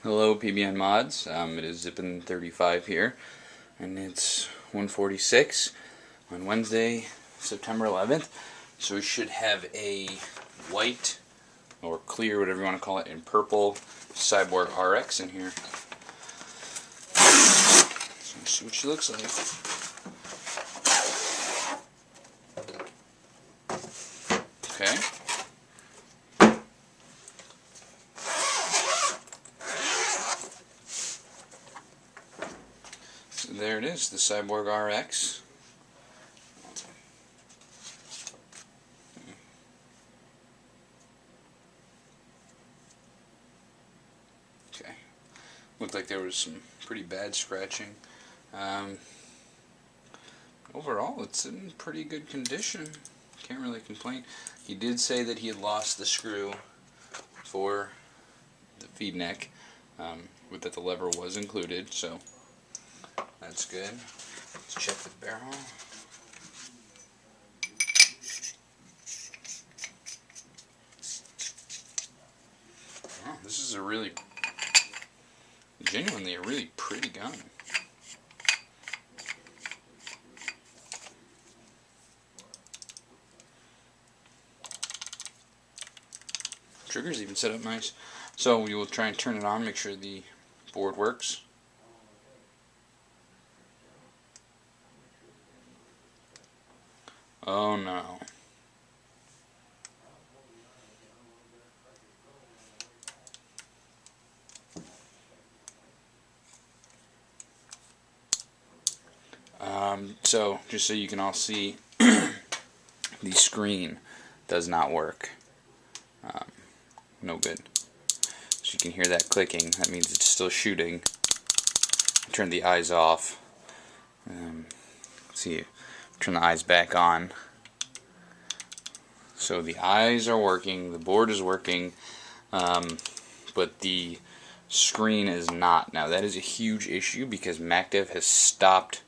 Hello PBN mods, it is Zippin35 here, and it's 1:46 on Wednesday, September 11th, so we should have a white, or clear, whatever you want to call it, and purple Cyborg RX in here. So let's see what she looks like. Okay. So there it is, the Cyborg RX. Okay. Looked like there was some pretty bad scratching. Overall, it's in pretty good condition. Can't really complain. He did say that he had lost the screw for the feed neck, that the lever was included, so that's good. Let's check the barrel. Oh, this is genuinely a really pretty gun. Trigger's even set up nice. So we will try and turn it on, make sure the board works. Oh no. So just so you can all see, the screen does not work. No good. So you can hear that clicking. That means it's still shooting. Turn the eyes off. See, turn the eyes back on. So the eyes are working, the board is working, but the screen is not. Now that is a huge issue because MacDev has stopped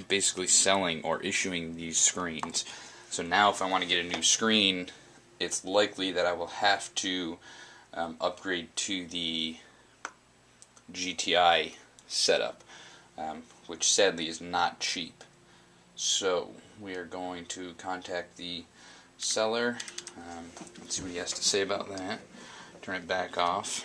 basically selling or issuing these screens. So now if I want to get a new screen, it's likely that I will have to upgrade to the GTI setup, which sadly is not cheap. So we are going to contact the seller. Let's see what he has to say about that. Turn it back off.